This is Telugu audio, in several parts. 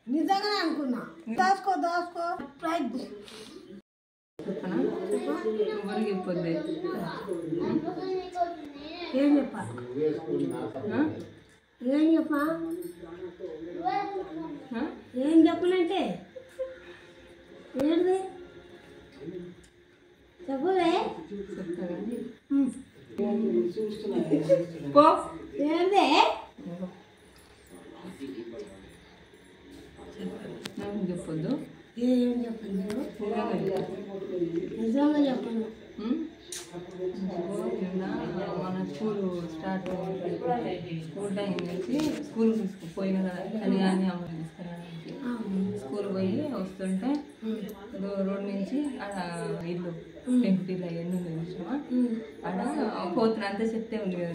నిజంగానే అనుకున్నా. దాసుకో దాసుకో ప్రైజ్ చెప్పొద్దే ఏం చెప్పా ఏం చెప్పా ఏం చెప్పనంటే ఏంటి చెప్పవే ఏందే చెప్పొద్దు ఏం చెప్పండి నిజంగా చెప్పను మన స్కూల్ స్టార్ట్ స్కూల్ టైం నుంచి స్కూల్ తీసుకుపోయినా కదా అని అని అమ్మ తీసుకురావడానికి స్కూల్ పోయి వస్తుంటే రోడ్ నుంచి ఆడ ఇల్లు పెంకుటిల్లు అవన్నీ ఉంది చూసినావా ఆడ పోతున్నా అంతా చెప్తే ఉంది కదా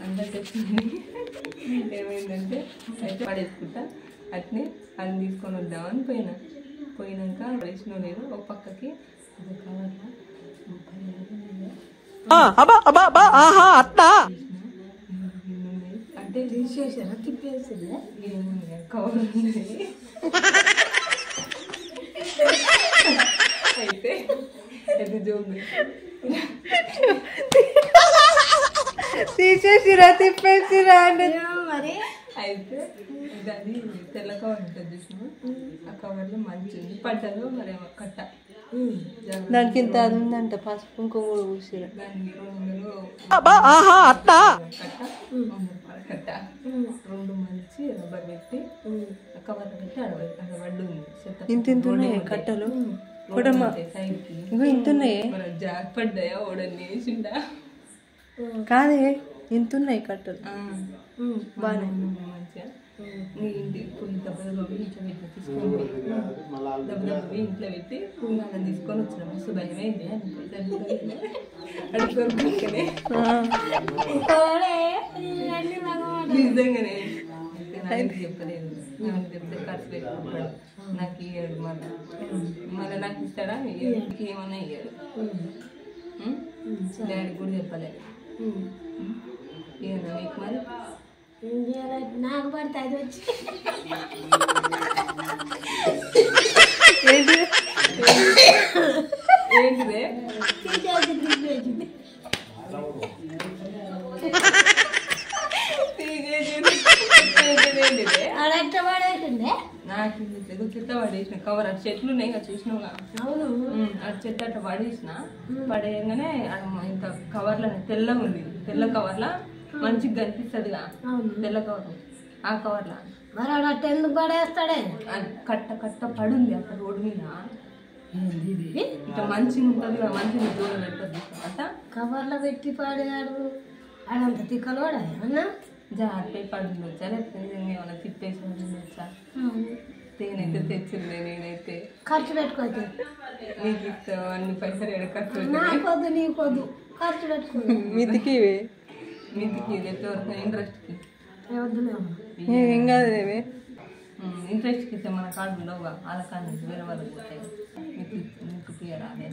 అంతా చెప్తుంది ఏమైందంటే అయితే పడేసుకుంటా అట్నే అది తీసుకొని వద్దామని పోయినాక వేసిన లేదు ఒక పక్కకి కవర్లో అంటే తీసేసారా తిప్పేసిందే కవర్ అయితే అది జోగి తీసేసిరా తిప్పేసిరా అంటే మరి అయితే అది తెల్ల కవర్ ఉంటుంది చూసిన ఆ కవర్లో మంచి పడ్డలో మరి కట్ట దానికి ఇంత అది ఉందంట పసుపు కుంకుమ కూడా పూసిరా దానికి 200 కట్ట 2 మంచి రబ్బర్ పెట్టి కవర్ పెట్టి అడబడ్డు ఉంది ఇంత ఉన్నాయి కట్టలు సైడ్కి ఇంత ఉన్నాయి జాగ్పడ్డాయా ఓడని వేసిండా కాదే ఇంత ఉన్నాయి కట్టలు బాగానే మంచిగా నీ ఇంటికి పోయి దెబ్బ ఇంట్లో పెట్టి తీసుకొని పోయి దెబ్బ ఇంట్లో పెట్టి మనం తీసుకొని వచ్చిన మస్తు భయమైంది అడుగునే నిజంగానే నాకు చెప్పలేదు నాకు చెప్తే ఖర్చు పెట్టుకుంటాడు నాకు ఇయ్యాడు మళ్ళీ నాకు ఇస్తాడా ఏమన్నా ఇయ్యాడు డాడీ కూడా చెప్పలేదు ఏమన్నా మీకు మరి నాకు పడితే అది వచ్చి ఏంటిదే నాకు చెత్త పడేసిన కవర్ అటు చెట్లు ఉన్నాయి కదా చూసినావుగా అవును అటు చెత్త అట్లా పడేసిన పడేయగానే ఇంకా కవర్లో తెల్లగా ఉంది తెల్ల కవర్లా మంచిగా కనిపిస్తుందిగా తెల్ల కవర్ ఆ కవర్లా మరి అట్ట ఎందుకు పడేస్తాడే కట్ట కట్ట పడుంది అక్కడ రోడ్డు మీద ఇట్లా మంచిగా ఉంటుంది కదా మంచిగా దూరం పెడుతుంది అట్ట కవర్లో పెట్టి పాడాడు అడంత తిక్కలోడా ఏమన్నా జాగ్రత్త పడుంది వచ్చా లేకపోతే ఏమన్నా తిప్పేసి వచ్చా నేనైతే తెచ్చింది నేనైతే ఖర్చు పెట్టుకోవచ్చు నీకు ఇస్తావు అన్ని పైసలు ఎడ ఖర్చు నాకొద్దు నీకొద్దు ఖర్చు పెట్టుకో మితికి మీదికి ఎంతవరకు ఇంట్రెస్ట్కి ఏం కాదు ఇంట్రెస్ట్కి ఇస్తే మన కార్డు ఉండవుగా వాళ్ళ కార్డు నుంచి వేరే వాళ్ళకి పోతాయి మీకు తీయరా అదే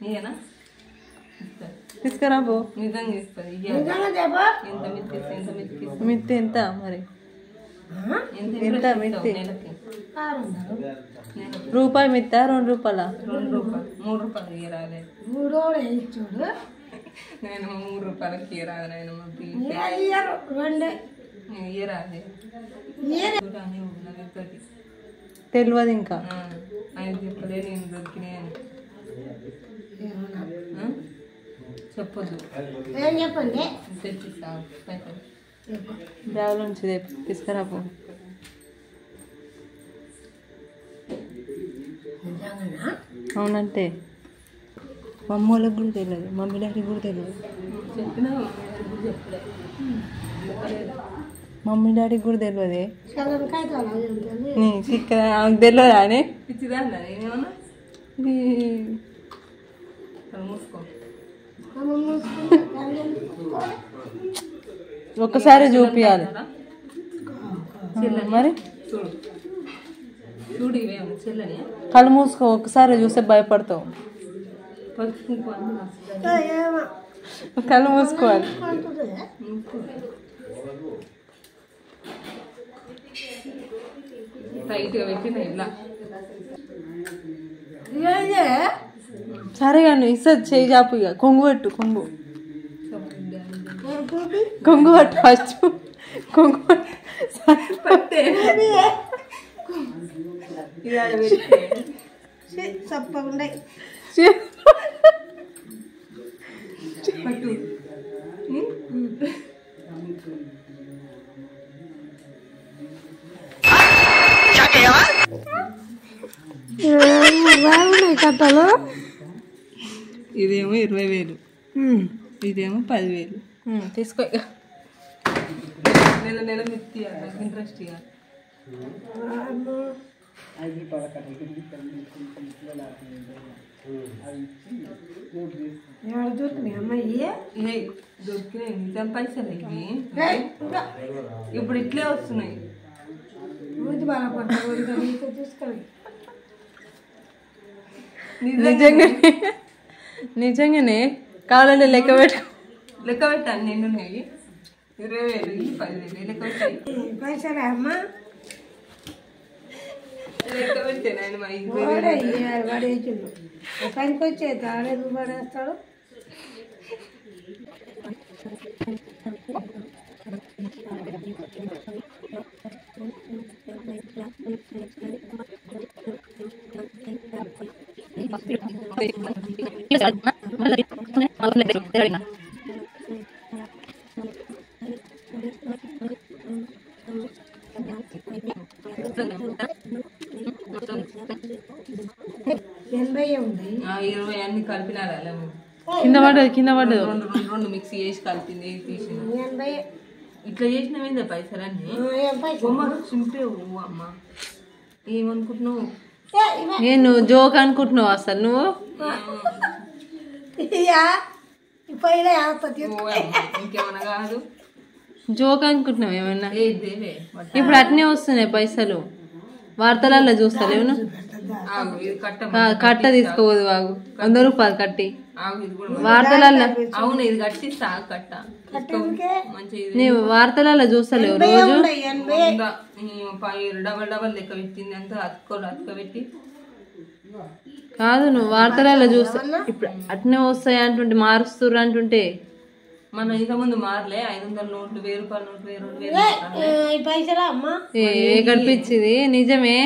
నీయేనా తీసుకురా పో నిజంగా ఇస్తుంది ఎంత మిత్తి ఇస్తే ఎంత మిత్తికి మిత్తి ఎంత మరి ఎంత మిత్తి నెలకి రూపాయి మిత్తా 2 రూపాయల 2 రూపాయలు 3 రూపాయలు ఇయ్యరాలే చూడు నేను 3 రూపాయలకి ఇయ్యరాదు నేను ఇయ్యరాదే తెలియదు ఇంకా ఆయన చెప్పలే నేను దొరికినాయి అని చెప్పొద్దు ఏం చెప్పండి తెచ్చిస్తా పైసలు బ్యాగ్ నుంచి తీసుకురా పో అవునంటే మమ్మీ వాళ్ళకి కూడా తెలియదు మమ్మీ డాడీ కూడా తెలియదు చెప్పినా చెప్పలే మమ్మీ డాడీకి కూడా తెలియదే చల్లకాయ ఇక్కడ ఆమెకు తెలియదా అని పిచ్చిదా అన్నా నేనేమన్నా మూసుకో ఒక్కసారి చూపించాలి మరి చూడు చూడు ఇవేమో చెల్లని కళ్ళు మూసుకో ఒక్కసారి చూస్తే భయపడతావు కళ్ళు మూసుకోవాలి టైట్గా పెట్టిన ఇలా సరే కానీ ఇస్తుంది చేయి చాపు ఇక కొంగు పెట్టు కొంగు కొంగు పట్టు ఫస్ట్ కొంగు పట్టే చప్పకుండా పట్టు బాగున్నాయి కట్టలు. ఇదేమో 20,000, ఇదేమో 10,000. తీసుకో ఇక నెల నెల మిత్తి ఇంట్రెస్ట్ ఇక దొరికినాయి అమ్మాయి. దొరికినాయి నిజం పైసలు ఇవి. ఇప్పుడు ఇట్లే వస్తున్నాయి. రోజు బాగా పడుతుంది చూసుకోండి. నిజంగానే కావాలంటే లెక్క పెట్టాను నిన్ను 20,000, 10,000 లెక్క పెట్టాయి. పైసలే అమ్మా. లెక్క పెట్టాను ఆయన మా పడేసిండు. పనికి వచ్చే తాడేది పడేస్తాడు. ఎనభై ఉంది. 20 అన్ని కలిపినారా కింద పడ్డదు రెండు మిక్సీ చేసి కలిపింది తీసింది. 80 ఇట్లా చేసినవేందా పైసలన్నీ చింపే అమ్మ. ఏమనుకుంటున్నావు? నేను జోక్ అనుకుంటున్నావు అసలు నువ్వు ఇంకేమన్నా కాదు జోక్ అనుకుంటున్నావు ఏమన్నా. ఇప్పుడు అట్నే వస్తున్నాయి పైసలు వార్తలలో చూస్తలేవు. కట్ట తీసుకోవద్దు వాగు 100 రూపాయలు కట్టి వార్తలలో. అవును ఇది కట్టిస్తా కట్ట నీ వార్తలలో చూస్తలేవు రోజు. డబల్ లెక్క పెట్టింది అంతా అతుక పెట్టి కాదు నువ్వు వార్తలలో చూస్తా. ఇప్పుడు అట్నే వస్తాయి అంటుంటే మారుస్తుర్రు అంటుంటే మనం ఇంత ముందు మారలే. 500 నోట్లు, 1000 రూపాయల నోట్లు, 2,000 పైసలా అమ్మా. ఏ గడిపించింది నిజమే.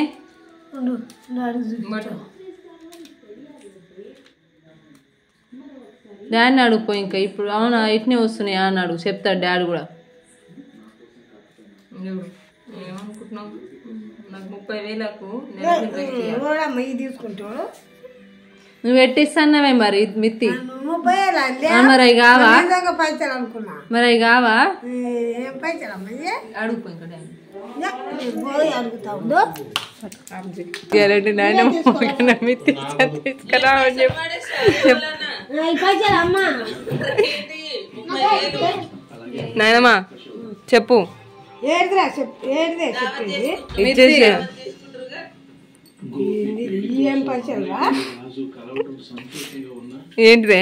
డాడీని అడుగుపో ఇంకా. ఇప్పుడు అవునా ఇట్నే వస్తున్నాయి అని అడుగు చెప్తాడు డాడీ కూడా. ఏమనుకుంటున్నావు? నాకు 30,000కు తీసుకుంటాడు. నువ్వు పెట్టిస్తానవే మరి మిత్తి 30,000 మరి అవి కావా? పైసలు అనుకున్నా. మరి అవి కావా? ఏం పైసలు అమ్మా? అడుగుపో ఇంకా పోయి అడుగుతావు. మిత్తి తీసుకురా అని పైసలు అమ్మా. నాయనమ్మా చెప్పు. ఏడిదిరా ఏడిదే చెప్పేది. ఏం పైసలు రా? ఏంటిదే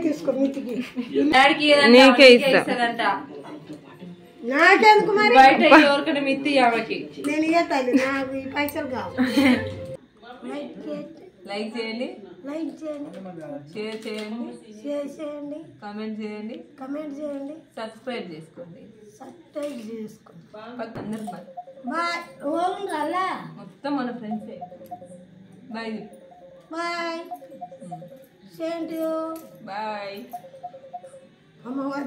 తీసుకో మితికి. నీకే ఇస్తా. నాకెందుకు మరి? ఎవరికైనా మిత్తి ఆమెకి. నేను ఇస్తాను. నాకు ఈ పైసలు కావాలి. లైక్ చేయండి, షేర్ చేయండి, కామెంట్ చేయండి, సబ్స్క్రైబ్ చేసుకోండి. అందరు బాయ్. మొత్తం మన ఫ్రెండ్సే. Bye bye. Same to you. Bye. అమ్మవారి